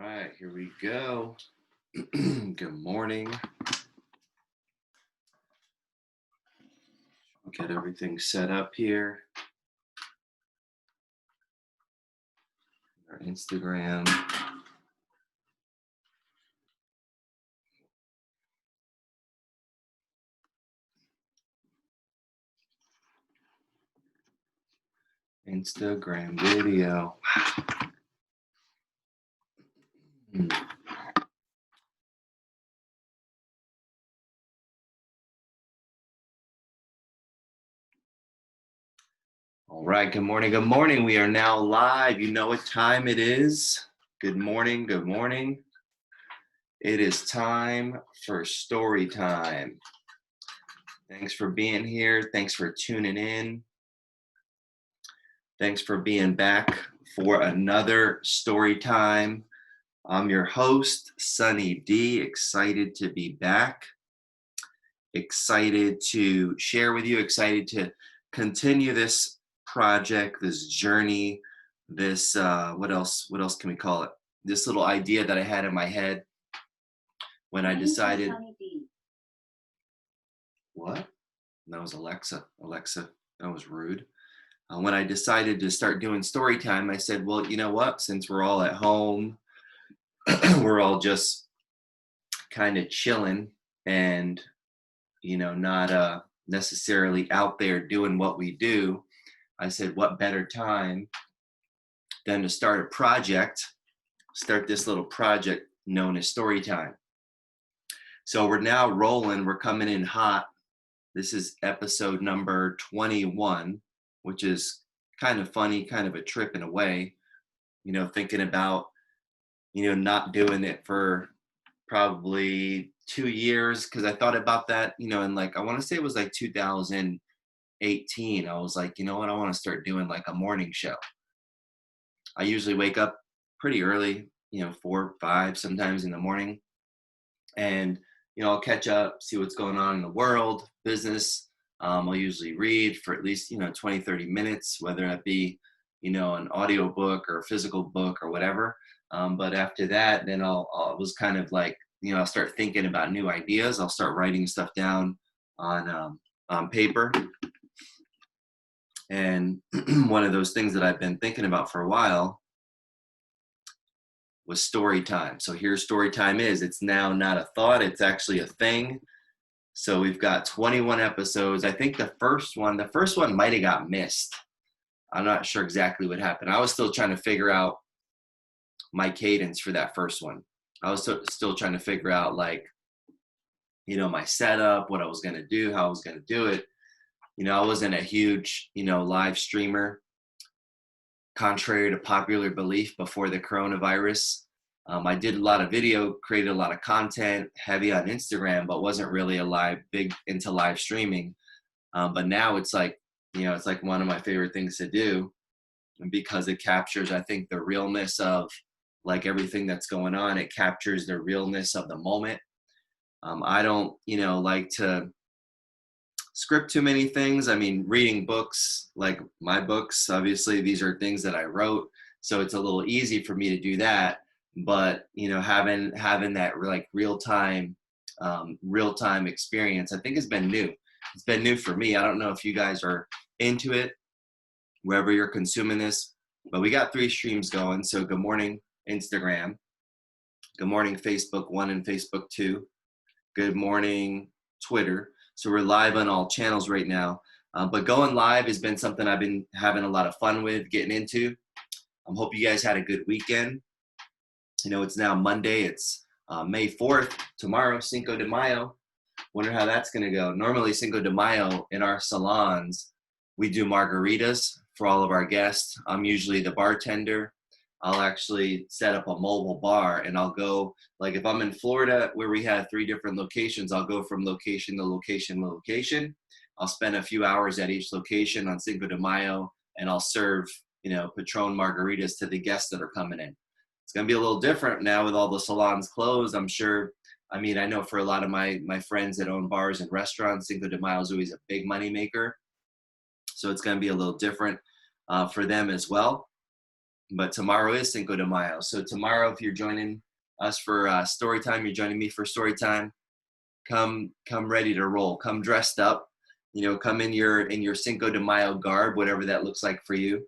Right, here we go. Good morning. Get everything set up here. Our Instagram. Instagram video. All right, good morning. Good morning. We are now live. You know what time it is. Good morning. Good morning. It is time for story time. Thanks for being here. Thanks for tuning in. Thanks for being back for another story time. I'm your host, Sunny D. Excited to be back. Excited to share with you. Excited to continue this project, this journey, this what else can we call it? This little idea that I had in my head when I decided. What? That was Alexa. Alexa, that was rude. When I decided to start doing story time, I said, well, you know what? Since we're all at home, we're all just kind of chilling and not necessarily out there doing what we do. I said, what better time than to start this little project known as story time. So we're now rolling, we're coming in hot. This is episode number 21, which is kind of funny, kind of a trip in a way, thinking about, not doing it for probably 2 years, because I thought about that, and like I want to say it was like 2018. I was like, you know what, I want to start doing like a morning show. I usually wake up pretty early, 4, 5, sometimes in the morning, and I'll catch up, see what's going on in the world, business. I'll usually read for at least 20, 30 minutes, whether that be an audio book or a physical book or whatever. But after that, then I'll was kind of like, I'll start thinking about new ideas. I'll start writing stuff down on paper. And one of those things that I've been thinking about for a while was story time. So here story time is. It's now not a thought, it's actually a thing. So we've got 21 episodes. I think the first one might have got missed. I'm not sure exactly what happened. I was still trying to figure out my cadence for that first one. I was still trying to figure out my setup, what I was going to do, how I was going to do it. I wasn't a huge, live streamer, contrary to popular belief before the coronavirus. I did a lot of video, created a lot of content, heavy on Instagram, but wasn't really big into live streaming. But now it's like, it's like one of my favorite things to do, because it captures, I think, the realness of like everything that's going on. It captures the realness of the moment. I don't, like to script too many things. I mean, reading books, like my books, obviously these are things that I wrote, so it's a little easy for me to do that. But having that like real time experience, I think has been new. It's been new for me. I don't know if you guys are into it wherever you're consuming this, but we got 3 streams going. So good morning Instagram, good morning Facebook 1 and Facebook 2, good morning Twitter. So we're live on all channels right now. But going live has been something I've been having a lot of fun with, getting into. I hope you guys had a good weekend. It's now Monday. It's May 4th. Tomorrow, Cinco de Mayo. Wonder how that's going to go. Normally, Cinco de Mayo in our salons, we do margaritas for all of our guests. I'm usually the bartender. I'll actually set up a mobile bar, and I'll go, like if I'm in Florida where we have 3 different locations, I'll go from location to location to location. I'll spend a few hours at each location on Cinco de Mayo, and I'll serve, Patron margaritas to the guests that are coming in. It's going to be a little different now with all the salons closed, I'm sure. I mean, I know for a lot of my friends that own bars and restaurants, Cinco de Mayo is always a big money maker. So it's going to be a little different for them as well. but tomorrow is Cinco de Mayo. So tomorrow, if you're joining us for story time, you're joining me for story time. Come ready to roll. Come dressed up. Come in your Cinco de Mayo garb, whatever that looks like for you.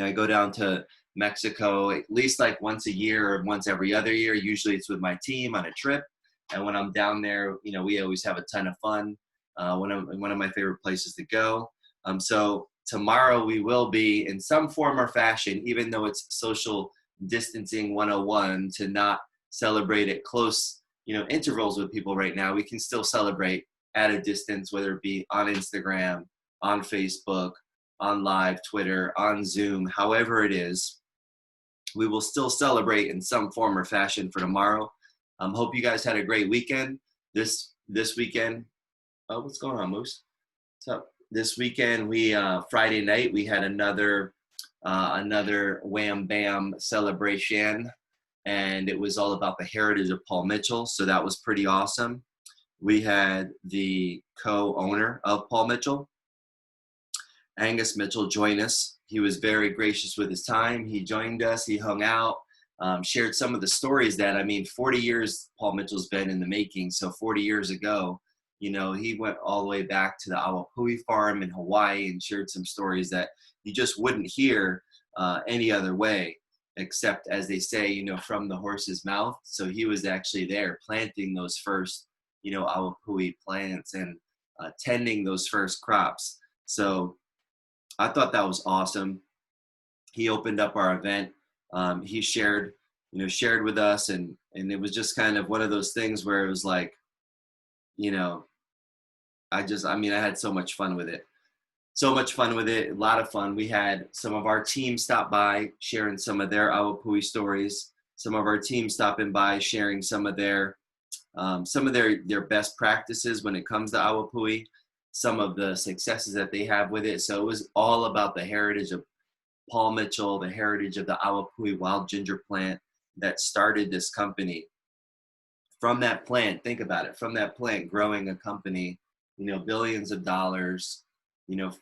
I go down to Mexico at least like once a year or once every other year. Usually it's with my team on a trip. And when I'm down there, we always have a ton of fun. One of my favorite places to go. So tomorrow we will be in some form or fashion, even though it's social distancing 101, to not celebrate at close, intervals with people right now. We can still celebrate at a distance, whether it be on Instagram, on Facebook, on live Twitter, on Zoom, however it is. We will still celebrate in some form or fashion for tomorrow. Hope you guys had a great weekend. This weekend, oh, what's going on, Moose? So this weekend, we Friday night we had another Wham Bam celebration, and it was all about the heritage of Paul Mitchell. So that was pretty awesome. We had the co-owner of Paul Mitchell, Angus Mitchell, join us. He was very gracious with his time. He joined us. He hung out, shared some of the stories that, 40 years Paul Mitchell's been in the making. So 40 years ago, he went all the way back to the Awapui farm in Hawaii and shared some stories that you just wouldn't hear any other way, except, as they say, from the horse's mouth. So he was actually there planting those first, Awapui plants and tending those first crops. So I thought that was awesome. He opened up our event. He shared with us, and it was just kind of one of those things where it was like, I had so much fun with it. A lot of fun. We had some of our team stop by sharing some of their Awapui stories. Some of our team stopping by sharing some of their best practices when it comes to Awapui, some of the successes that they have with it. So it was all about the heritage of Paul Mitchell, the heritage of the Awapui wild ginger plant that started this company. From that plant, think about it, from that plant growing a company, billions of dollars,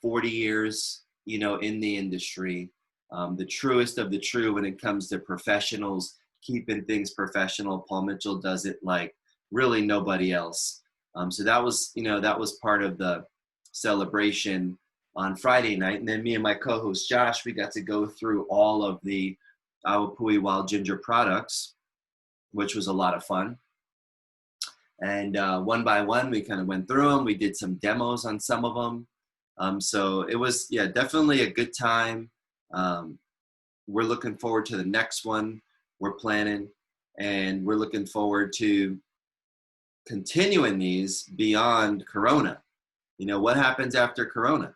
40 years, in the industry, the truest of the true when it comes to professionals, keeping things professional. Paul Mitchell does it like really nobody else. So that was part of the celebration on Friday night. And then me and my co-host Josh, we got to go through all of the Awapui wild ginger products, which was a lot of fun. And one by one, we kind of went through them. We did some demos on some of them. So it was, definitely a good time. We're looking forward to the next one we're planning, and we're looking forward to continuing these beyond Corona. What happens after Corona?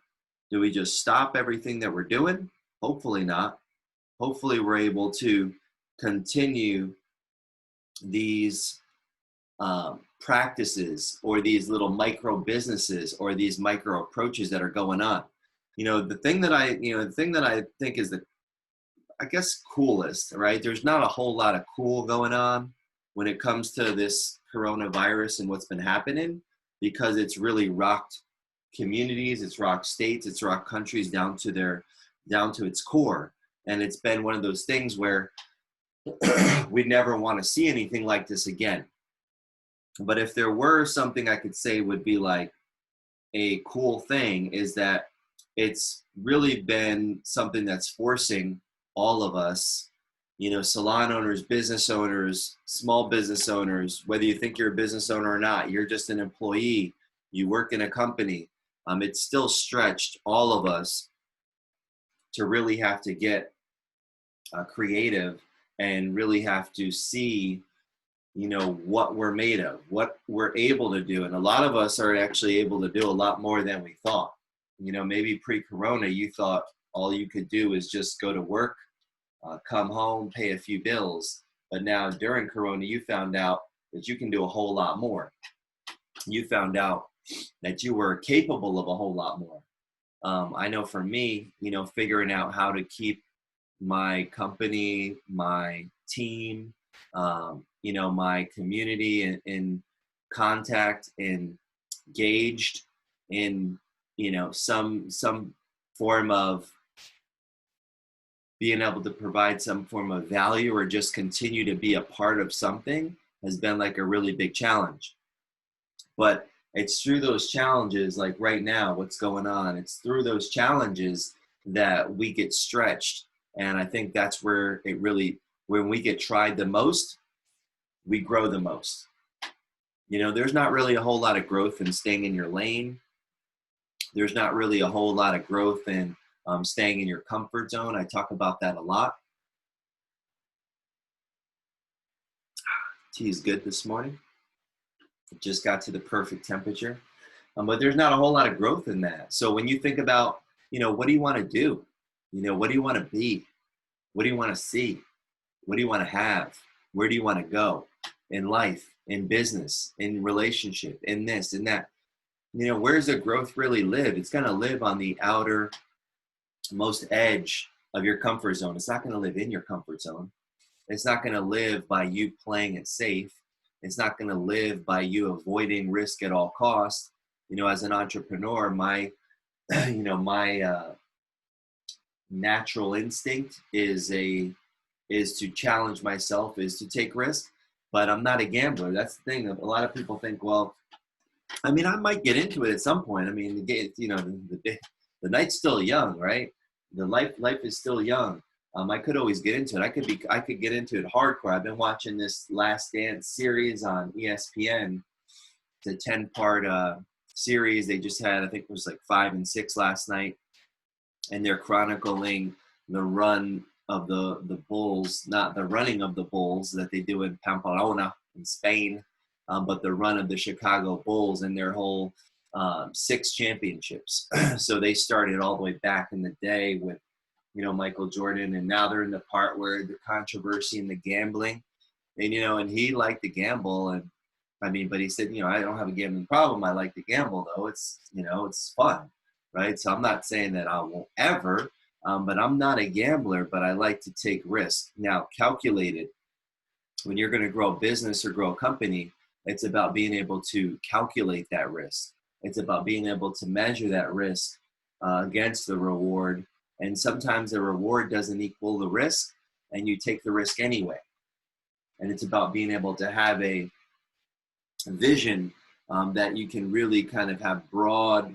Do we just stop everything that we're doing? Hopefully not. Hopefully we're able to continue these practices, or these little micro businesses, or these micro approaches that are going on. The thing that I think is the, I guess, coolest, right? There's not a whole lot of cool going on when it comes to this coronavirus and what's been happening, because it's really rocked communities, it's rocked states, it's rocked countries down to its core. And it's been one of those things where we never want to see anything like this again. But if there were something I could say would be like a cool thing, is that it's really been something that's forcing all of us, salon owners, business owners, small business owners, whether you think you're a business owner or not, you're just an employee, you work in a company, it's still stretched all of us to really have to get creative and really have to see, what we're made of, what we're able to do. And a lot of us are actually able to do a lot more than we thought. Maybe pre-corona, you thought all you could do is just go to work, come home, pay a few bills. But now during corona, you found out that you can do a whole lot more. You found out that you were capable of a whole lot more. I know for me, figuring out how to keep my company, my team, my community in contact, engaged in, some form of being able to provide some form of value or just continue to be a part of something has been like a really big challenge. But it's through those challenges, like right now, what's going on, it's through those challenges that we get stretched. And I think that's where it really, when we get tried the most, we grow the most. You know, there's not really a whole lot of growth in staying in your lane. There's not really a whole lot of growth in staying in your comfort zone. I talk about that a lot. Tea is good this morning. It just got to the perfect temperature. But there's not a whole lot of growth in that. So when you think about, you know, what do you want to do? You know, what do you want to be? What do you want to see? What do you want to have? Where do you want to go in life, in business, in relationship, in this, in that? You know, where's the growth really live? It's going to live on the outer most edge of your comfort zone. It's not going to live in your comfort zone. It's not going to live by you playing it safe. It's not going to live by you avoiding risk at all costs. You know, as an entrepreneur, my, my natural instinct is to challenge myself, is to take risks. But I'm not a gambler. That's the thing. A lot of people think, well, I mean, I might get into it at some point. I mean, the night's still young, right? The life is still young. I could always get into it. I could get into it hardcore. I've been watching this Last Dance series on ESPN. It's a 10-part series. They just had, I think it was like 5 and 6 last night, and they're chronicling the run of the Bulls, not the running of the Bulls that they do in Pamplona in Spain, but the run of the Chicago Bulls and their whole 6 championships. So they started all the way back in the day with, you know, Michael Jordan, and now they're in the part where the controversy and the gambling, and, you know, and he liked to gamble, and I mean, but he said, you know, I don't have a gambling problem. I like to gamble though. It's, you know, it's fun, right? So I'm not saying that I won't ever, but I'm not a gambler, but I like to take risks. Now, calculated, when you're going to grow a business or grow a company, it's about being able to calculate that risk. It's about being able to measure that risk against the reward. And sometimes the reward doesn't equal the risk, and you take the risk anyway. And it's about being able to have a vision that you can really kind of have broad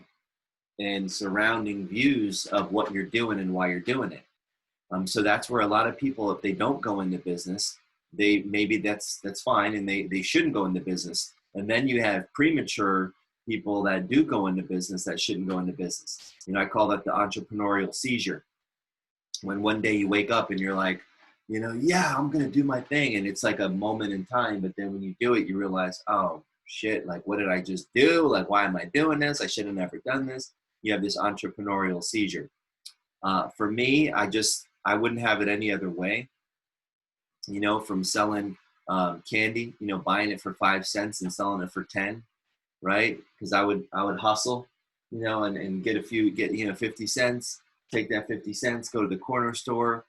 and surrounding views of what you're doing and why you're doing it. So that's where a lot of people, if they don't go into business, maybe that's fine, and they shouldn't go into business. And then you have premature people that do go into business that shouldn't go into business. You know, I call that the entrepreneurial seizure. When one day you wake up and you're like, you know, yeah, I'm going to do my thing. And it's like a moment in time. But then when you do it, you realize, oh, shit, like, what did I just do? Like, why am I doing this? I should have never done this. You have this entrepreneurial seizure. For me, I wouldn't have it any other way. You know, from selling candy, you know, buying it for 5 cents and selling it for 10, right? Because I would hustle, you know, and get 50 cents, take that 50 cents, go to the corner store.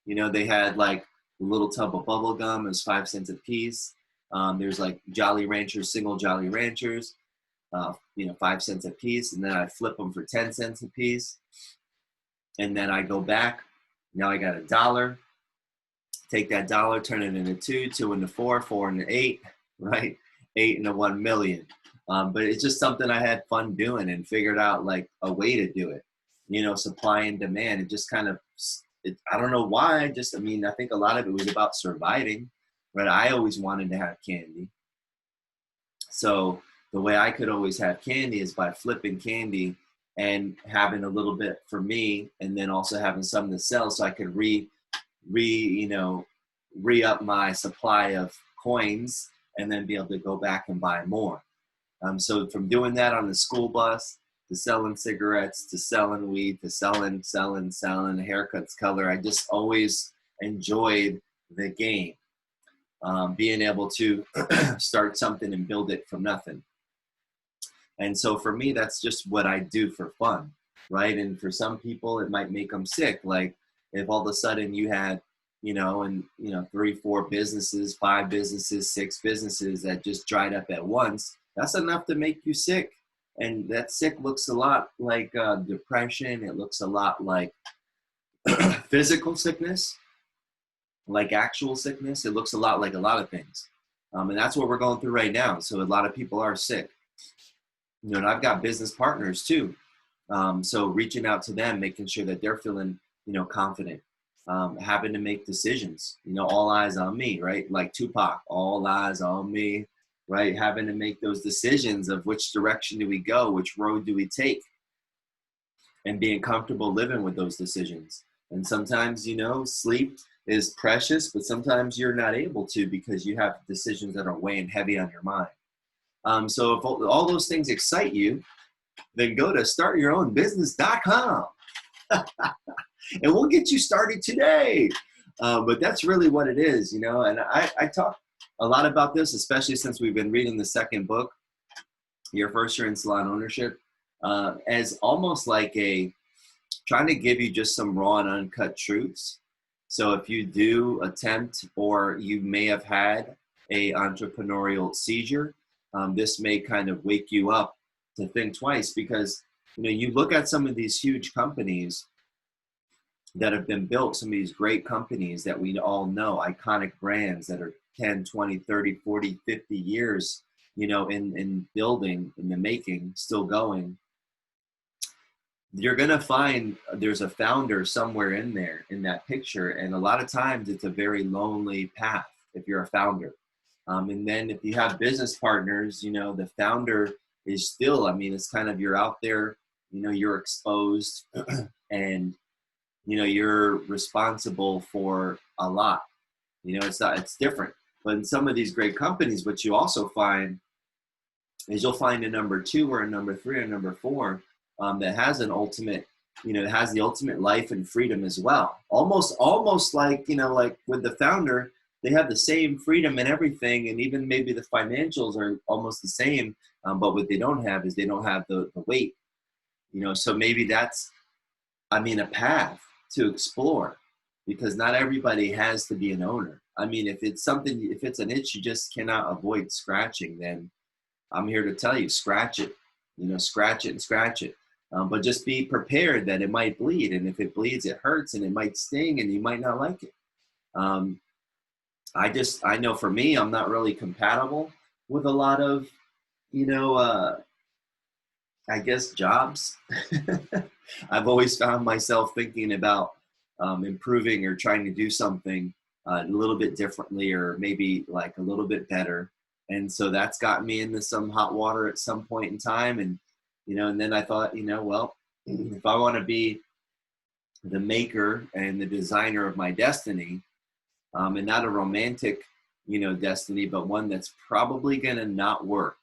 You know, they had like a little tub of bubble gum. It was 5 cents a piece. There's like Jolly Ranchers, single Jolly Ranchers, 5 cents a piece. And then I flip them for 10 cents a piece. And then I go back. Now I got $1. Take that dollar, turn it into 2, 2 into 4, 4 into 8, right? 8 into 1 million. But it's just something I had fun doing and figured out like a way to do it. You know, supply and demand. It just kind of, I don't know why. I think a lot of it was about surviving, right? I always wanted to have candy. So the way I could always have candy is by flipping candy and having a little bit for me, and then also having some to sell, so I could re-up my supply of coins and then be able to go back and buy more. So from doing that on the school bus, to selling cigarettes, to selling weed, to selling haircuts, color, I just always enjoyed the game. Being able to start something and build it from nothing. And so for me, that's just what I do for fun, right? And for some people, it might make them sick. Like if all of a sudden you had, 3, 4 businesses, 5 businesses, 6 businesses that just dried up at once, that's enough to make you sick. And that sick looks a lot like depression. It looks a lot like Physical sickness, like actual sickness, it looks a lot like a lot of things. And that's what we're going through right now. So a lot of people are sick. And I've got business partners too. So reaching out to them, making sure that they're feeling, confident, having to make decisions, all eyes on me, right? Like Tupac, all eyes on me, right? Having to make those decisions of which direction do we go, which road do we take, and being comfortable living with those decisions. And sometimes, sleep is precious, but sometimes you're not able to because you have decisions that are weighing heavy on your mind. So if all those things excite you, then go to startyourownbusiness.com and we'll get you started today. But that's really what it is, and I talk a lot about this, especially since we've been reading the second book, Your First Year in Salon Ownership, as almost like trying to give you just some raw and uncut truths. So if you do attempt, or you may have had a entrepreneurial seizure, this may kind of wake you up to think twice, because you look at some of these huge companies that have been built, some of these great companies that we all know, iconic brands that are 10, 20, 30, 40, 50 years, in building, in the making, still going. You're going to find there's a founder somewhere in there, in that picture. And a lot of times it's a very lonely path if you're a founder. And then if you have business partners, the founder is still, it's kind of, you're out there, you're exposed and, you're responsible for a lot. It's different. But in some of these great companies, what you also find is you'll find a number 2 or a number 3 or number 4 that has an ultimate, it has the ultimate life and freedom as well. Almost like, like with the founder, they have the same freedom and everything. And even maybe the financials are almost the same. But what they don't have is they don't have the weight, so maybe that's, a path to explore, because not everybody has to be an owner. If it's an itch you just cannot avoid scratching, then I'm here to tell you, scratch it, scratch it and scratch it. But just be prepared that it might bleed. And if it bleeds, it hurts and it might sting and you might not like it. I know for me, I'm not really compatible with a lot of, I guess, jobs. I've always found myself thinking about improving or trying to do something a little bit differently, or maybe like a little bit better. And so that's gotten me into some hot water at some point in time. And, and then I thought, well, if I want to be the maker and the designer of my destiny, and not a romantic, destiny, but one that's probably going to not work,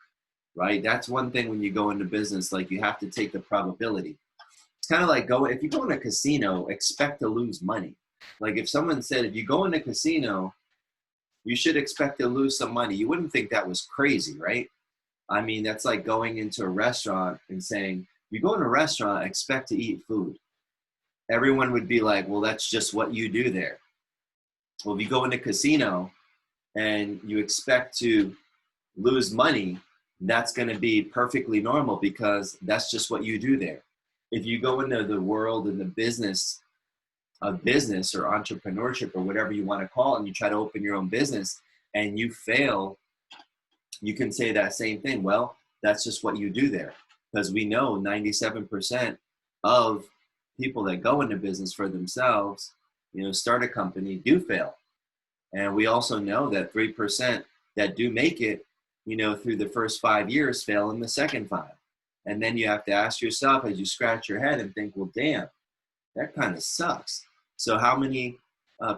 right? That's one thing when you go into business, like you have to take the probability. It's kind of like if you go in a casino, expect to lose money. Like if someone said, if you go in a casino, you should expect to lose some money, you wouldn't think that was crazy, right? That's like going into a restaurant and saying, you go in a restaurant, expect to eat food. Everyone would be like, well, that's just what you do there. Well, if you go in a casino and you expect to lose money, that's going to be perfectly normal because that's just what you do there. If you go into the world and the business of business or entrepreneurship or whatever you want to call it, and you try to open your own business and you fail, you can say that same thing. Well, that's just what you do there, because we know 97% of people that go into business for themselves, start a company, do fail. And we also know that 3% that do make it, through the first 5 years, fail in the second 5. And then you have to ask yourself as you scratch your head and think, well, damn, that kind of sucks. So how many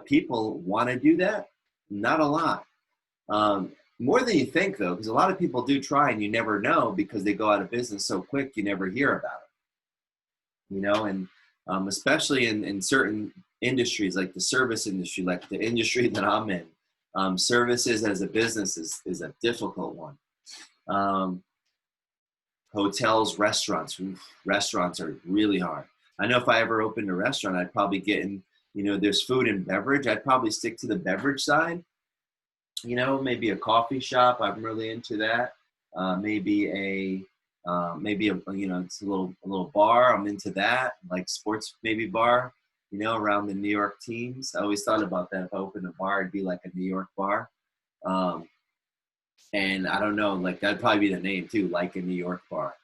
people want to do that? Not a lot. More than you think, though, because a lot of people do try and you never know because they go out of business so quick you never hear about it. And especially in certain industries like the service industry, like the industry that I'm in, services as a business is a difficult one. Hotels, restaurants. Restaurants are really hard. I know if I ever opened a restaurant, I'd probably get in, there's food and beverage. I'd probably stick to the beverage side. Maybe a coffee shop. I'm really into that. Maybe a it's a little bar. I'm into that, like sports, maybe bar. you know, around the New York teams. I always thought about that. If I opened a bar, it'd be like a New York bar. Um, and I don't know, like that'd probably be the name too, like a New York bar.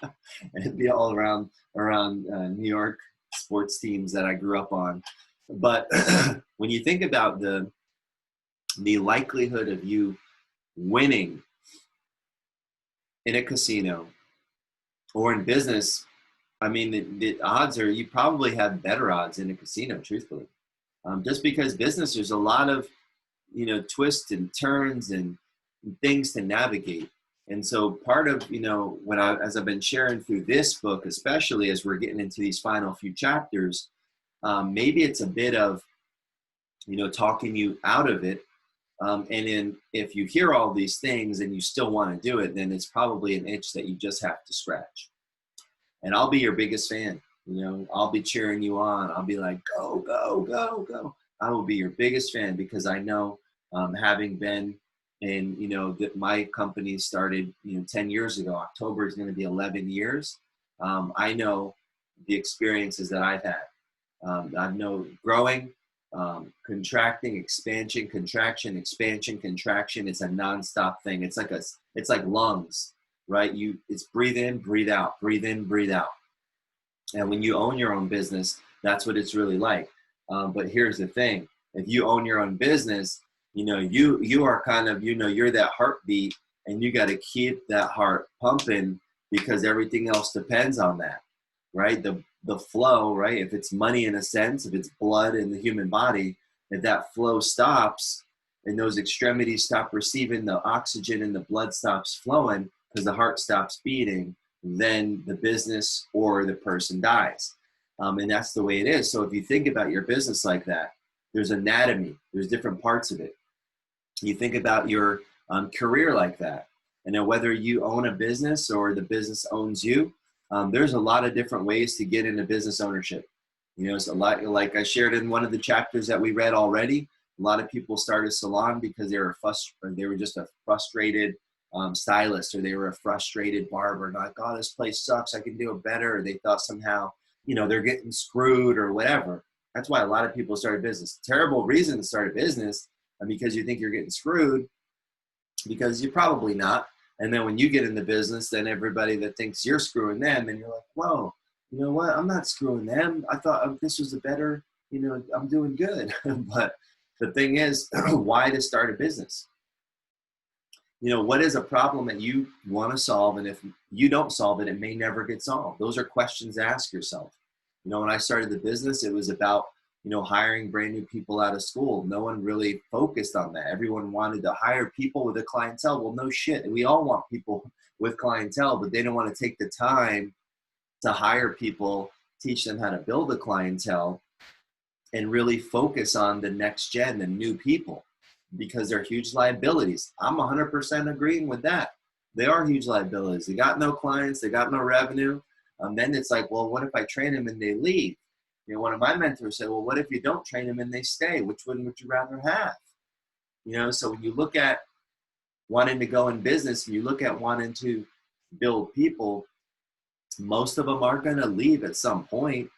And it'd be all around New York sports teams that I grew up on. But when you think about the likelihood of you winning in a casino or in business, I mean, the odds are you probably have better odds in a casino, truthfully. Just because business, there's a lot of, you know, twists and turns and things to navigate. And so part of, you know, as I've been sharing through this book, especially as we're getting into these final few chapters, maybe it's a bit of, you know, talking you out of it. If you hear all these things and you still want to do it, then it's probably an itch that you just have to scratch. And I'll be your biggest fan. You know, I'll be cheering you on. I'll be like, go, go, go, go. I will be your biggest fan because I know, having been in, you know, that my company started, you know, 10 years ago. October is going to be 11 years. I know the experiences that I've had. I know growing, contracting, expansion, contraction, expansion, contraction. It's a nonstop thing. It's like lungs, right? It's breathe in, breathe out, breathe in, breathe out. And when you own your own business, that's what it's really like. But here's the thing: if you own your own business, you know you are kind of, you know, you're that heartbeat, and you got to keep that heart pumping because everything else depends on that, right? The flow, right? If it's money in a sense, if it's blood in the human body, if that flow stops and those extremities stop receiving the oxygen and the blood stops flowing because the heart stops beating, then the business or the person dies. And that's the way it is. So if you think about your business like that, there's anatomy, there's different parts of it. You think about your career like that. And then whether you own a business or the business owns you, there's a lot of different ways to get into business ownership. You know, it's a lot, like I shared in one of the chapters that we read already. A lot of people started a salon because they were just a frustrated stylist, or they were a frustrated barber, and like, oh, this place sucks, I can do it better. Or they thought somehow, you know, they're getting screwed or whatever. That's why a lot of people start a business. Terrible reason to start a business, because you think you're getting screwed, because you're probably not. And then when you get in the business, then everybody that thinks you're screwing them, and you're like, whoa, you know what? I'm not screwing them. I thought this was a better, you know, I'm doing good. But the thing is, why to start a business? You know, what is a problem that you want to solve? And if you don't solve it, it may never get solved. Those are questions to ask yourself. You know, when I started the business, it was about, you know, hiring brand new people out of school. No one really focused on that. Everyone wanted to hire people with a clientele. Well, no shit. We all want people with clientele, but they don't want to take the time to hire people, teach them how to build a clientele, and really focus on the next gen, the new people, because they're huge liabilities. I'm 100% agreeing with that. They are huge liabilities. They got no clients, they got no revenue. Then it's like, well, what if I train them and they leave? You know, one of my mentors said, well, what if you don't train them and they stay? Which one would you rather have? You know, so when you look at wanting to go in business, and you look at wanting to build people, most of them are going to leave at some point.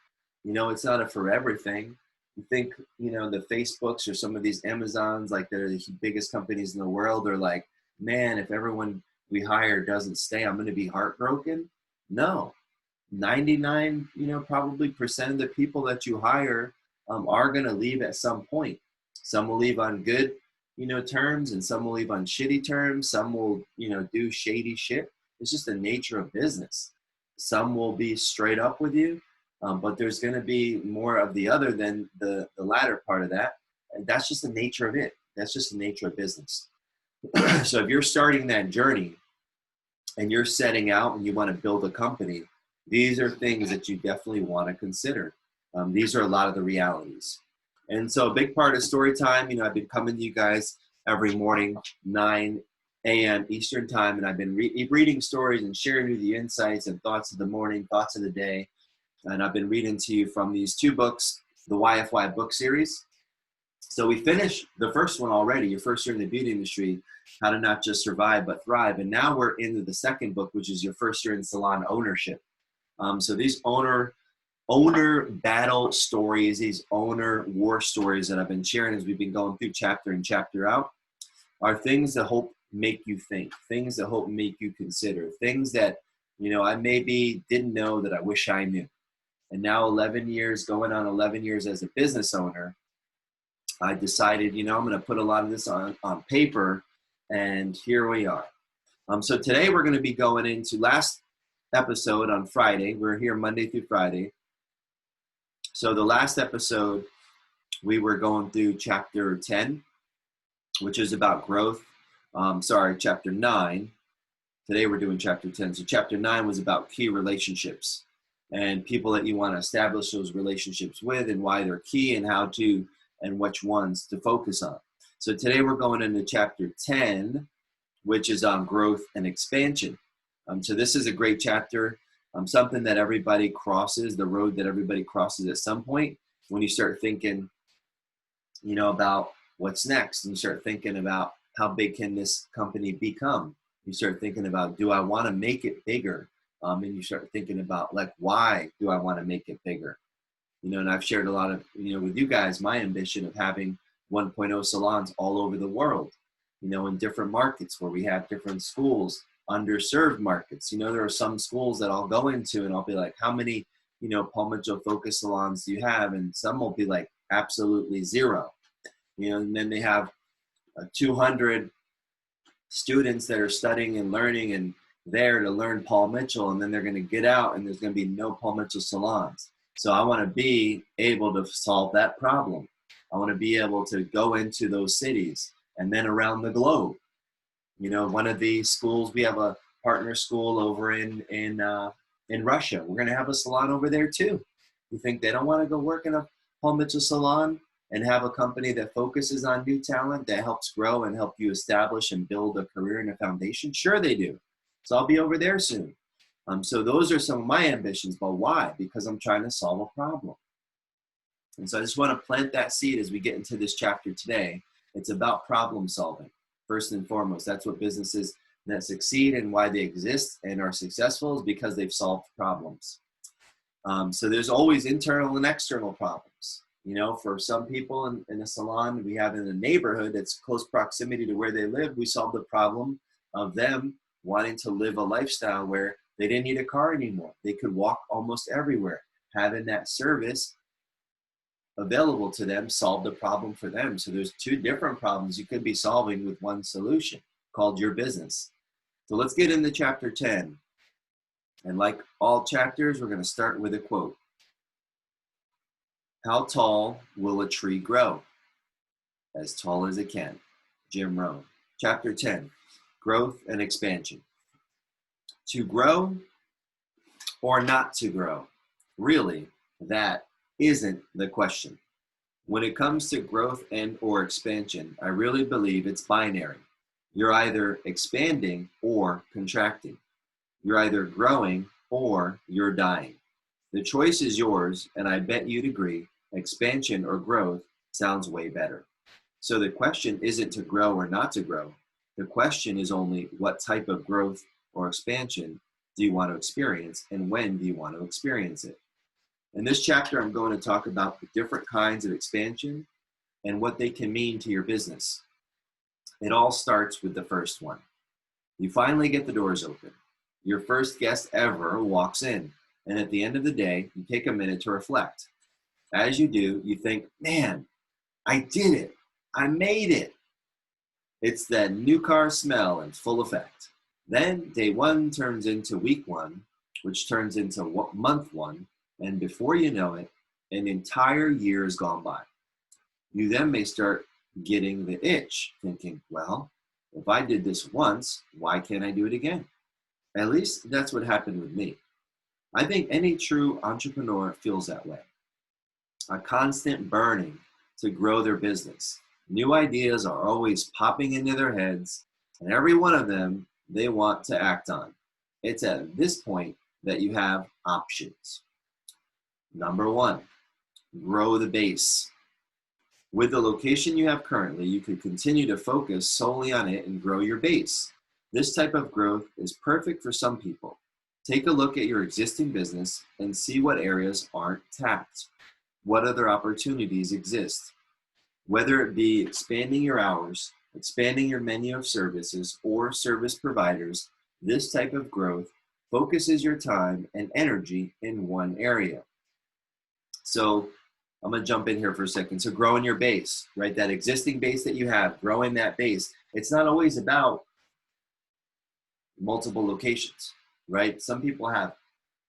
You know, it's not a forever thing. You think, you know, the Facebooks or some of these Amazons, like they're the biggest companies in the world, are like, man, if everyone we hire doesn't stay, I'm going to be heartbroken. No, 99, you know, probably percent of the people that you hire are going to leave at some point. Some will leave on good, you know, terms, and some will leave on shitty terms. Some will, you know, do shady shit. It's just the nature of business. Some will be straight up with you, but there's going to be more of the other than the latter part of that. And that's just the nature of it. That's just the nature of business. So if you're starting that journey and you're setting out and you want to build a company, these are things that you definitely want to consider. These are a lot of the realities. And so a big part of story time, you know, I've been coming to you guys every morning, 9 a.m. Eastern time, and I've been reading stories and sharing with you insights and thoughts of the morning, thoughts of the day. And I've been reading to you from these 2 books, the YFY book series. So we finished the first one already, Your First Year in the Beauty Industry, How to Not Just Survive But Thrive. And now we're into the second book, which is Your First Year in Salon Ownership. So these owner owner battle stories, these owner war stories that I've been sharing as we've been going through chapter in, chapter out, are things that hope make you think, things that hope make you consider, things that, I maybe didn't know that I wish I knew. And now 11 years, going on 11 years as a business owner, I decided, I'm going to put a lot of this on paper, and here we are. So today we're going to be going into last episode on Friday. We're here Monday through Friday. So the last episode, we were going through chapter 10, which is about growth. Chapter 9. Today we're doing chapter 10. So chapter 9 was about key relationships and people that you want to establish those relationships with and why they're key and how to and which ones to focus on. So today we're going into chapter 10, which is on growth and expansion. So this is a great chapter, something that everybody crosses, the road that everybody crosses at some point when you start thinking, about what's next, and you start thinking about how big can this company become. You start thinking about, do I want to make it bigger? And you start thinking about, like, why do I want to make it bigger? And I've shared a lot of, with you guys, my ambition of having 1.0 salons all over the world, in different markets where we have different schools, underserved markets. There are some schools that I'll go into and I'll be like, how many, Paul Mitchell focus salons do you have? And some will be like, absolutely zero. And then they have 200 students that are studying and learning and there to learn Paul Mitchell, and then they're going to get out and there's going to be no Paul Mitchell salons. So I want to be able to solve that problem. I want to be able to go into those cities and then around the globe. One of the schools, we have a partner school over in Russia. We're going to have a salon over there too. You think they don't want to go work in a Paul Mitchell salon and have a company that focuses on new talent that helps grow and help you establish and build a career and a foundation? Sure they do. So I'll be over there soon. So those are some of my ambitions, but why? Because I'm trying to solve a problem. And so I just want to plant that seed as we get into this chapter today. It's about problem solving, first and foremost. That's what businesses that succeed and why they exist and are successful is because they've solved problems. So there's always internal and external problems. For some people in a salon we have in a neighborhood that's close proximity to where they live, we solve the problem of them wanting to live a lifestyle where they didn't need a car anymore. They could walk almost everywhere. Having that service available to them solved the problem for them. So there's two different problems you could be solving with one solution called your business. So let's get into chapter 10. And like all chapters, we're going to start with a quote. How tall will a tree grow? As tall as it can. Jim Rohn. Chapter 10, growth and expansion. To grow or not to grow? Really, that isn't the question. When it comes to growth and or expansion, I really believe it's binary. You're either expanding or contracting. You're either growing or you're dying. The choice is yours, and I bet you'd agree, expansion or growth sounds way better. So the question isn't to grow or not to grow. The question is only what type of growth or expansion do you want to experience, and when do you want to experience it? In this chapter, I'm going to talk about the different kinds of expansion and what they can mean to your business. It all starts with the first one. You finally get the doors open. Your first guest ever walks in, and at the end of the day, you take a minute to reflect. As you do, you think, man, I did it. I made it. It's that new car smell in full effect. Then day one turns into week one, which turns into month one, and before you know it, an entire year has gone by. You then may start getting the itch, thinking, well, if I did this once, why can't I do it again? At least that's what happened with me. I think any true entrepreneur feels that way. A constant burning to grow their business. New ideas are always popping into their heads, and every one of them they want to act on. It's at this point that you have options. Number one, grow the base. With the location you have currently, you could continue to focus solely on it and grow your base. This type of growth is perfect for some people. Take a look at your existing business and see what areas aren't tapped. What other opportunities exist? Whether it be expanding your hours, expanding your menu of services, or service providers, this type of growth focuses your time and energy in one area. So I'm going to jump in here for a second. So growing your base, right? That existing base that you have, growing that base. It's not always about multiple locations, right? Some people have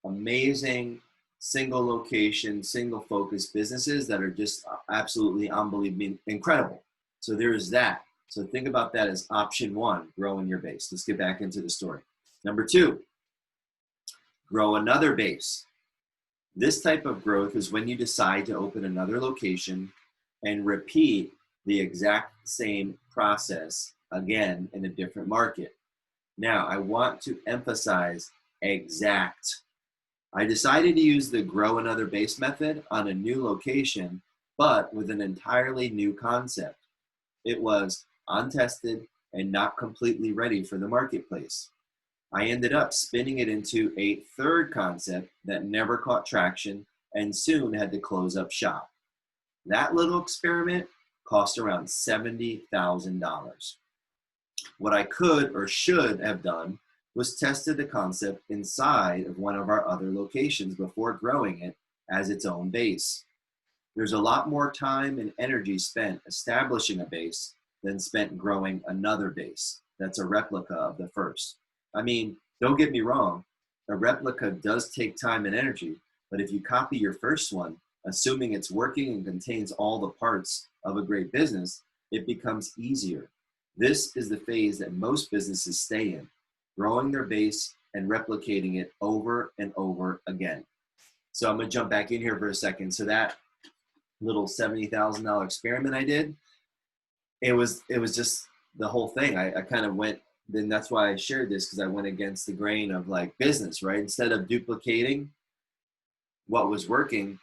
amazing single location, single focus businesses that are just absolutely unbelievably incredible. So there's that. So think about that as option one, growing your base. Let's get back into the story. Number two, grow another base. This type of growth is when you decide to open another location and repeat the exact same process again in a different market. Now, I want to emphasize exact. I decided to use the grow another base method on a new location, but with an entirely new concept. It was untested and not completely ready for the marketplace. I ended up spinning it into a third concept that never caught traction and soon had to close up shop. That little experiment cost around $70,000. What I could or should have done was tested the concept inside of one of our other locations before growing it as its own base. There's a lot more time and energy spent establishing a base than spent growing another base that's a replica of the first. I mean, don't get me wrong, a replica does take time and energy, but if you copy your first one, assuming it's working and contains all the parts of a great business, it becomes easier. This is the phase that most businesses stay in, growing their base and replicating it over and over again. So I'm going to jump back in here for a second. So that little $70,000 experiment I did, it was just the whole thing. I kind of went, then that's why I shared this, because I went against the grain of like business, right? Instead of duplicating what was working,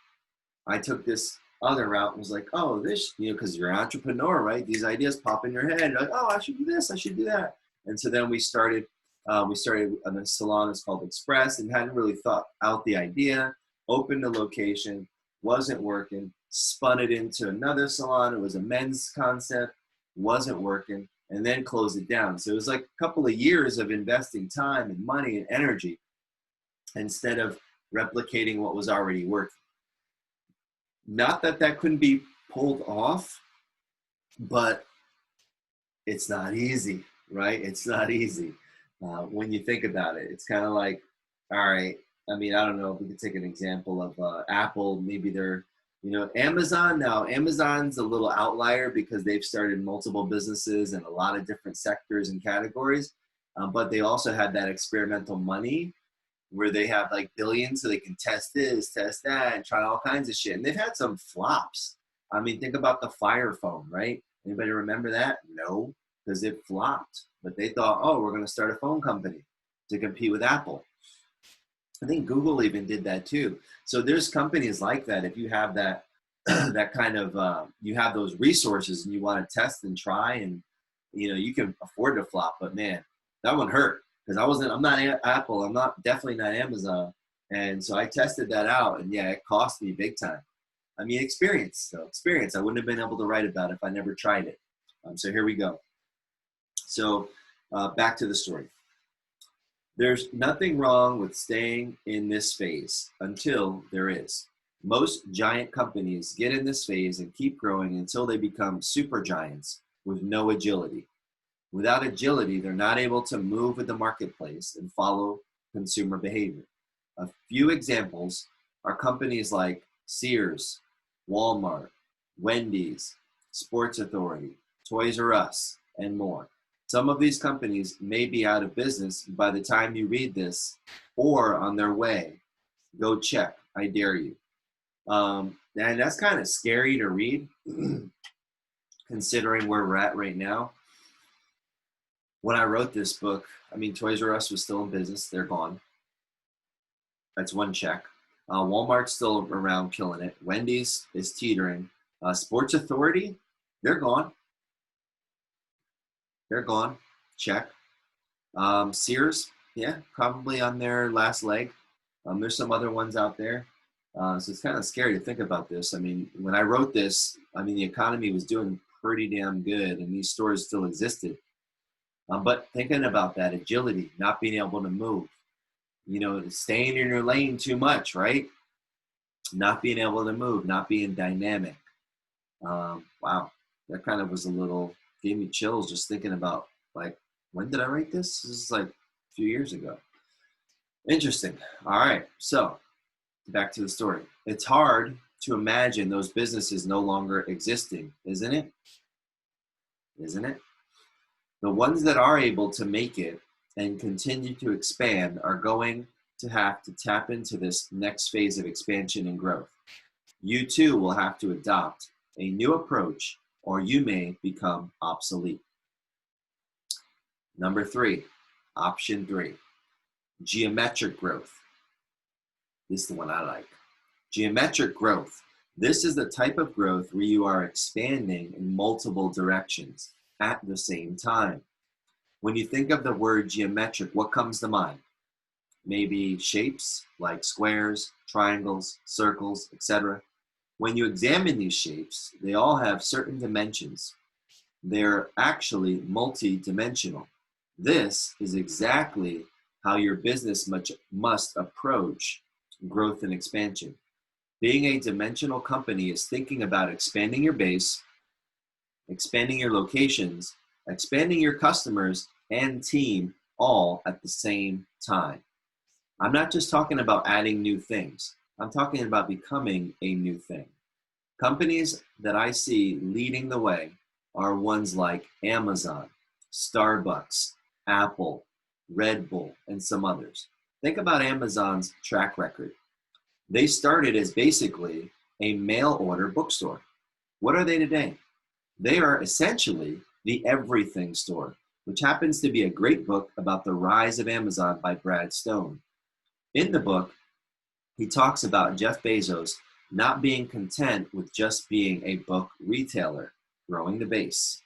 I took this other route and was like, oh, this, because you're an entrepreneur, right? These ideas pop in your head. Like, oh, I should do this, I should do that. And so then we started on a salon. It's called Express, and hadn't really thought out the idea, opened the location, wasn't working, spun it into another salon. It was a men's concept, wasn't working, and then closed it down. So it was like a couple of years of investing time and money and energy instead of replicating what was already working. Not that that couldn't be pulled off, but it's not easy, right? It's not easy when you think about it. It's kind of like, all right, I mean, I don't know if we could take an example of Apple. Maybe they're, Amazon. Now, Amazon's a little outlier because they've started multiple businesses in a lot of different sectors and categories, but they also had that experimental money where they have like billions so they can test this, test that, and try all kinds of shit. And they've had some flops. I mean, think about the Fire phone, right? Anybody remember that? No, because it flopped. But they thought, oh, we're going to start a phone company to compete with Apple. I think Google even did that too. So there's companies like that. If you have that, that kind of, you have those resources and you want to test and try, and you can afford to flop. But man, that one hurt. Because I'm not Apple, I'm definitely not Amazon. And so I tested that out, and yeah, it cost me big time. I mean, experience. I wouldn't have been able to write about it if I never tried it. So here we go. So back to the story. There's nothing wrong with staying in this phase until there is. Most giant companies get in this phase and keep growing until they become super giants with no agility. Without agility, they're not able to move with the marketplace and follow consumer behavior. A few examples are companies like Sears, Walmart, Wendy's, Sports Authority, Toys R Us, and more. Some of these companies may be out of business by the time you read this, or on their way. Go check, I dare you. And that's kind of scary to read, considering where we're at right now. When I wrote this book, I mean, Toys R Us was still in business. They're gone. That's one check. Walmart's still around killing it. Wendy's is teetering. Sports Authority, they're gone. They're gone. Check. Sears, Yeah, probably on their last leg. There's some other ones out there. So it's kind of scary to think about this. I mean, when I wrote this, I mean, the economy was doing pretty damn good and these stores still existed. But thinking about that agility, not being able to move, staying in your lane too much, right? Not being able to move, not being dynamic. Wow, that kind of was gave me chills just thinking about, like, when did I write this? This is like a few years ago. Interesting. All right, so back to the story. It's hard to imagine those businesses no longer existing, isn't it? Isn't it? The ones that are able to make it and continue to expand are going to have to tap into this next phase of expansion and growth. You too will have to adopt a new approach or you may become obsolete. Number 3, option 3, geometric growth. This is the one I like. Geometric growth. This is the type of growth where you are expanding in multiple directions at the same time. When you think of the word geometric, what comes to mind? Maybe shapes like squares, triangles, circles, etc. When you examine these shapes, they all have certain dimensions. They're actually multi-dimensional. This is exactly how your business must approach growth and expansion. Being a dimensional company is thinking about expanding your base, expanding your locations, expanding your customers and team all at the same time. I'm not just talking about adding new things. I'm talking about becoming a new thing. Companies that I see leading the way are ones like Amazon, Starbucks, Apple, Red Bull, and some others. Think about Amazon's track record. They started as basically a mail order bookstore. What are they today? They are essentially the everything store, which happens to be a great book about the rise of Amazon by Brad Stone. In the book, he talks about Jeff Bezos not being content with just being a book retailer, growing the base,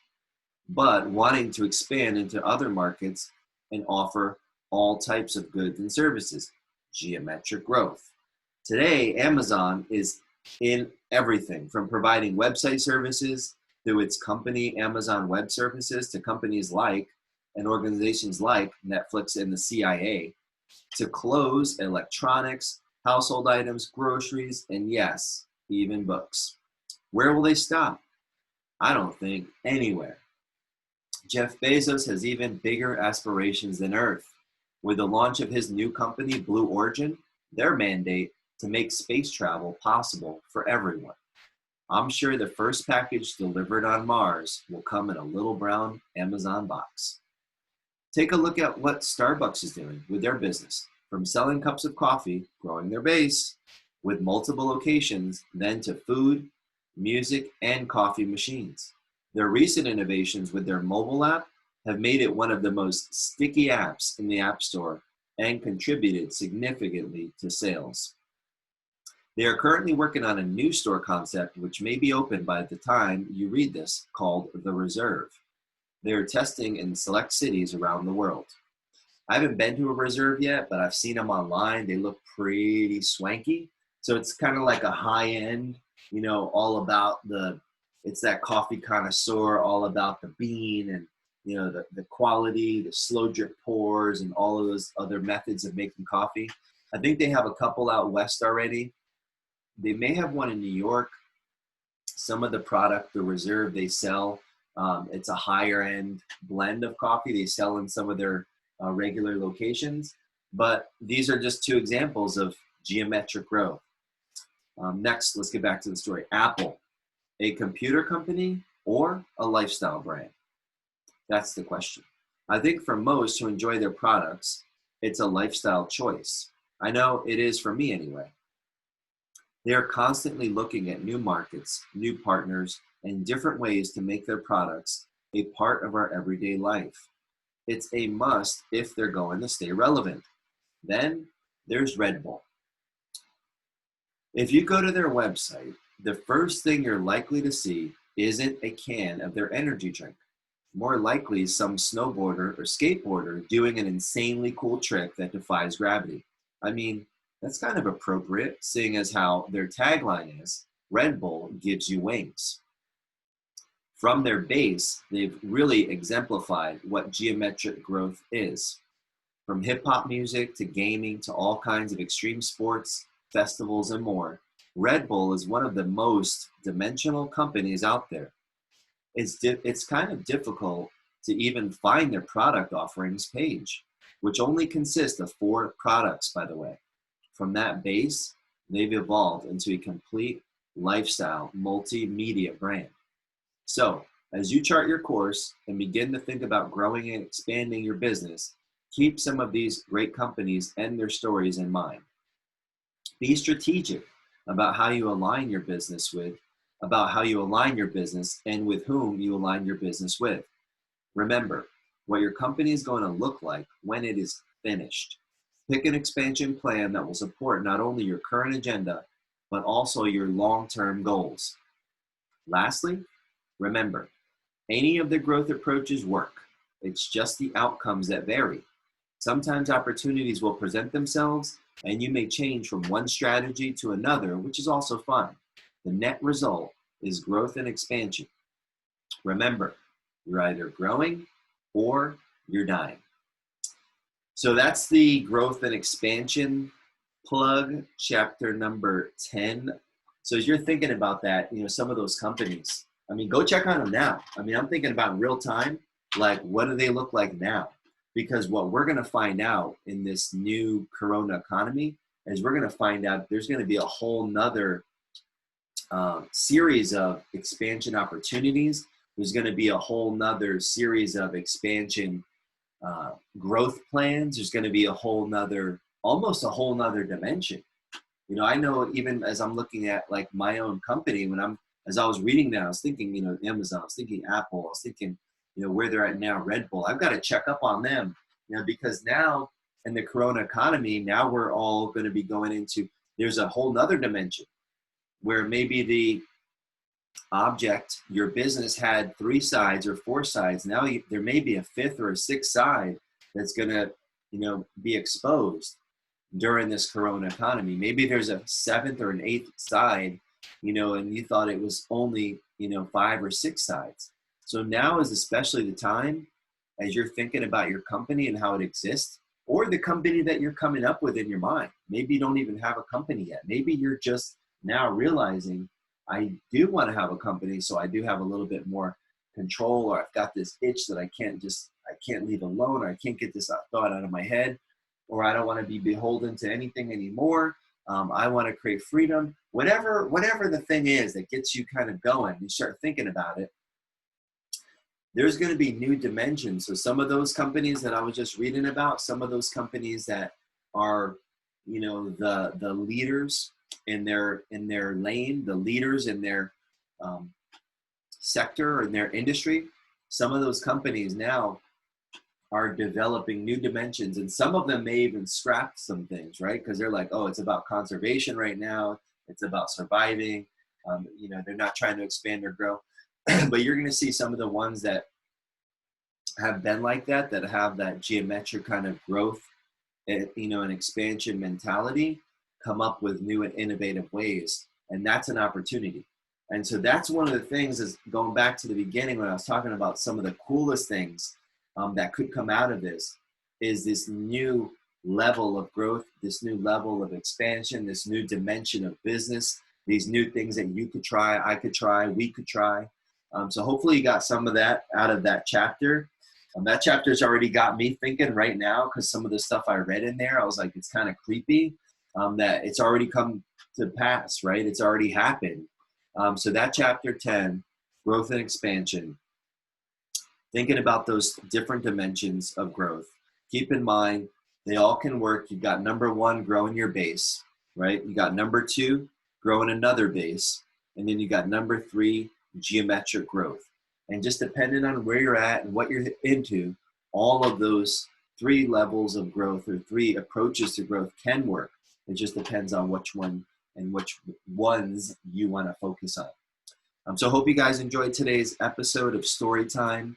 but wanting to expand into other markets and offer all types of goods and services, geometric growth. Today, Amazon is in everything from providing website services through its company, Amazon Web Services, to companies like and organizations like Netflix and the CIA, to clothes, electronics, household items, groceries, and yes, even books. Where will they stop? I don't think anywhere. Jeff Bezos has even bigger aspirations than Earth. With the launch of his new company, Blue Origin, their mandate to make space travel possible for everyone. I'm sure the first package delivered on Mars will come in a little brown Amazon box. Take a look at what Starbucks is doing with their business, from selling cups of coffee, growing their base, with multiple locations, then to food, music, and coffee machines. Their recent innovations with their mobile app have made it one of the most sticky apps in the App Store and contributed significantly to sales. They are currently working on a new store concept which may be open by the time you read this, called The Reserve. They are testing in select cities around the world. I haven't been to a Reserve yet, but I've seen them online. They look pretty swanky. So it's kind of like a high end, all about it's that coffee connoisseur, all about the bean and, the quality, the slow drip pours and all of those other methods of making coffee. I think they have a couple out west already. They may have one in New York. Some of the product, the Reserve they sell, it's a higher end blend of coffee they sell in some of their regular locations. But these are just two examples of geometric growth. Next, let's get back to the story. Apple, a computer company or a lifestyle brand? That's the question. I think for most who enjoy their products, it's a lifestyle choice. I know it is for me anyway. They are constantly looking at new markets, new partners, and different ways to make their products a part of our everyday life. It's a must if they're going to stay relevant. Then there's Red Bull. If you go to their website, the first thing you're likely to see isn't a can of their energy drink. more likely some snowboarder or skateboarder doing an insanely cool trick that defies gravity. I mean, that's kind of appropriate, seeing as how their tagline is, Red Bull gives you wings. From their base, they've really exemplified what geometric growth is. From hip hop music to gaming to all kinds of extreme sports, festivals, and more, Red Bull is one of the most dimensional companies out there. It's kind of difficult to even find their product offerings page, which only consists of 4 products, by the way. From that base, they've evolved into a complete lifestyle multimedia brand. So, as you chart your course and begin to think about growing and expanding your business, keep some of these great companies and their stories in mind. Be strategic about how you align your business and with whom you align your business with. Remember, what your company is going to look like when it is finished. Pick an expansion plan that will support not only your current agenda, but also your long-term goals. Lastly, remember, any of the growth approaches work. It's just the outcomes that vary. Sometimes opportunities will present themselves, and you may change from one strategy to another, which is also fun. The net result is growth and expansion. Remember, you're either growing or you're dying. So that's the growth and expansion plug, chapter number 10. So as you're thinking about that, some of those companies, go check on them now. I'm thinking about in real time, like, what do they look like now? Because what we're going to find out in this new Corona economy is we're going to find out there's going to be a whole nother series of expansion opportunities. There's going to be a whole nother series of expansion growth plans. There's going to be almost a whole nother dimension. I know even as I'm looking at like my own company, as I was reading that, I was thinking, Amazon, I was thinking Apple, I was thinking, where they're at now, Red Bull. I've got to check up on them, because now in the Corona economy, now we're all going to be going into, there's a whole nother dimension where maybe the object, your business had 3 sides or 4 sides. Now there may be a 5th or a 6th side that's going to, be exposed during this Corona economy. Maybe there's a 7th or an 8th side, and you thought it was only, 5 or 6 sides. So now is especially the time as you're thinking about your company and how it exists, or the company that you're coming up with in your mind. Maybe you don't even have a company yet. Maybe you're just now realizing, I do want to have a company, so I do have a little bit more control, or I've got this itch that I can't leave alone, or I can't get this thought out of my head, or I don't want to be beholden to anything anymore. I want to create freedom. Whatever the thing is that gets you kind of going, you start thinking about it. There's going to be new dimensions. So some of those companies that I was just reading about, some of those companies that are, the leaders in their lane, the leaders in their sector or in their industry, some of those companies now are developing new dimensions, and some of them may even scrap some things, right? Because they're like, oh, it's about conservation right now. It's about surviving. They're not trying to expand or grow. But you're going to see some of the ones that have been like that have that geometric kind of growth, an expansion mentality, come up with new and innovative ways. And that's an opportunity. And so that's one of the things, is going back to the beginning when I was talking about some of the coolest things that could come out of this, is this new level of growth, this new level of expansion, this new dimension of business, these new things that you could try, I could try, we could try. So hopefully you got some of that out of that chapter. That chapter's already got me thinking right now, because some of the stuff I read in there, I was like, it's kind of creepy that it's already come to pass, right? It's already happened. So that chapter 10, growth and expansion, thinking about those different dimensions of growth. Keep in mind, they all can work. You've got number 1, growing your base, right? You got number 2, growing another base. And then you got number 3, geometric growth. And just depending on where you're at and what you're into, all of those 3 levels of growth or 3 approaches to growth can work. It just depends on which one and which ones you want to focus on. So I hope you guys enjoyed today's episode of Storytime.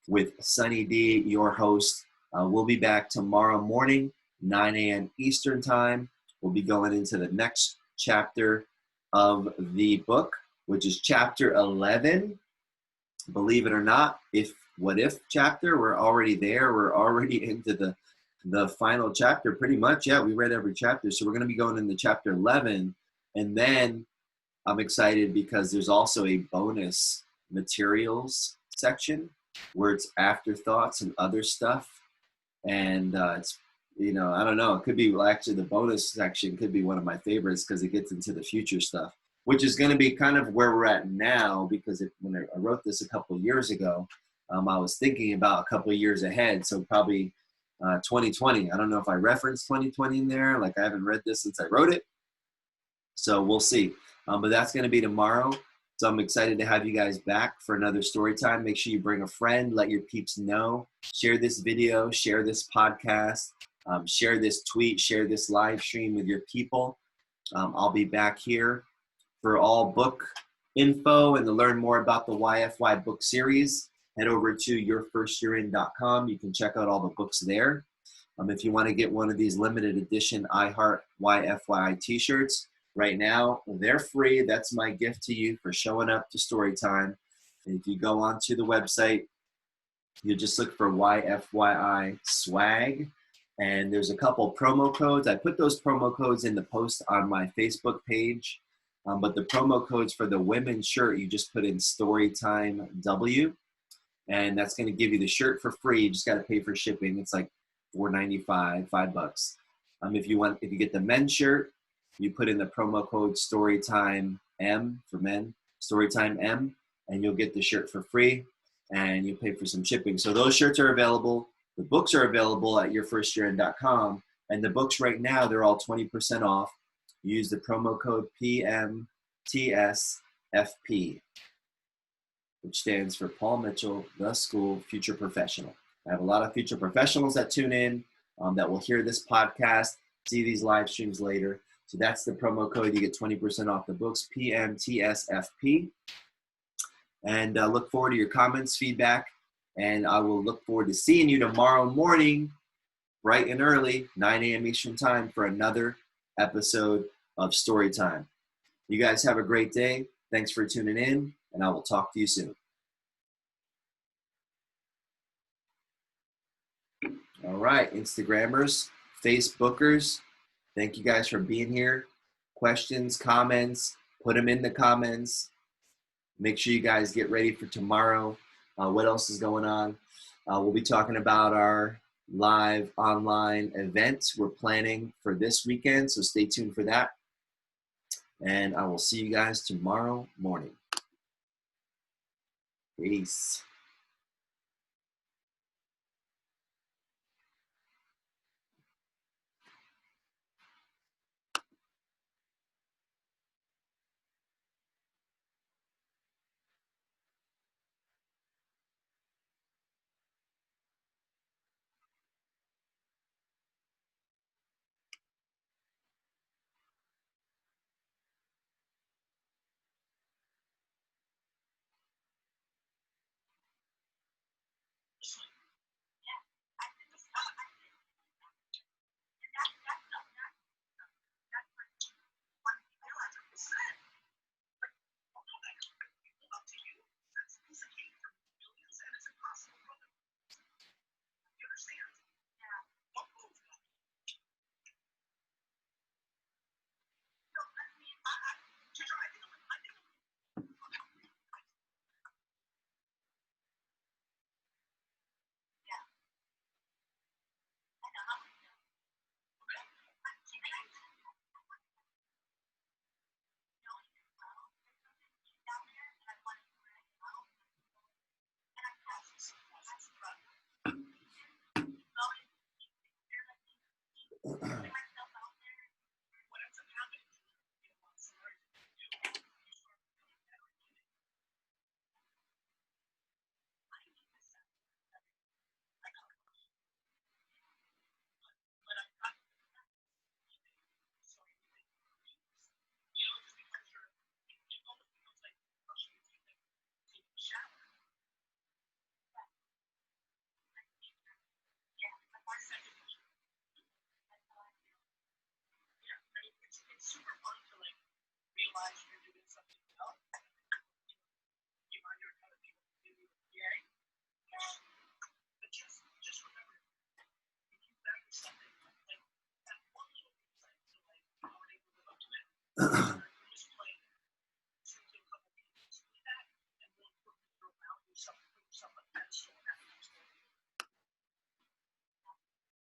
with Sunny D, your host. We'll be back tomorrow morning, 9 a.m. Eastern Time. We'll be going into the next chapter of the book, which is chapter 11. Believe it or not, what if chapter, we're already there. We're already into the final chapter pretty much. Yeah, we read every chapter. So we're going to be going into chapter 11. And then I'm excited because there's also a bonus materials section where it's afterthoughts and other stuff. And it's, I don't know, it could be, well, actually the bonus section could be one of my favorites because it gets into the future stuff, which is going to be kind of where we're at now, because when I wrote this a couple of years ago, I was thinking about a couple of years ahead. So probably 2020. I don't know if I referenced 2020 in there. Like, I haven't read this since I wrote it. So we'll see. But that's going to be tomorrow. So I'm excited to have you guys back for another story time. Make sure you bring a friend, let your peeps know, share this video, share this podcast, share this tweet, share this live stream with your people. I'll be back here for all book info and to learn more about the YFY book series. Head over to yourfirstyearin.com. You can check out all the books there. If you want to get one of these limited edition I Heart YFY t-shirts, right now, they're free. That's my gift to you for showing up to Storytime. And if you go onto the website, you just look for YFYI swag. And there's a couple promo codes. I put those promo codes in the post on my Facebook page. But the promo codes for the women's shirt, you just put in Storytime W. And that's going to give you the shirt for free. You just got to pay for shipping. It's like $4.95, $5. If you get the men's shirt, you put in the promo code StoryTime M for men, StoryTime M, and you'll get the shirt for free, and you pay for some shipping. So those shirts are available. The books are available at yourfirstyearin.com, and the books right now, they're all 20% off. You use the promo code PMTSFP, which stands for Paul Mitchell, The School Future Professional. I have a lot of future professionals that tune in, that will hear this podcast, see these live streams later. So that's the promo code. You get 20% off the books, PMTSFP. And look forward to your comments, feedback. And I will look forward to seeing you tomorrow morning, bright and early, 9 a.m. Eastern Time, for another episode of Storytime. You guys have a great day. Thanks for tuning in, and I will talk to you soon. All right, Instagrammers, Facebookers, thank you guys for being here. Questions, comments, put them in the comments. Make sure you guys get ready for tomorrow. What else is going on? We'll be talking about our live online event we're planning for this weekend, so stay tuned for that. And I will see you guys tomorrow morning. Peace.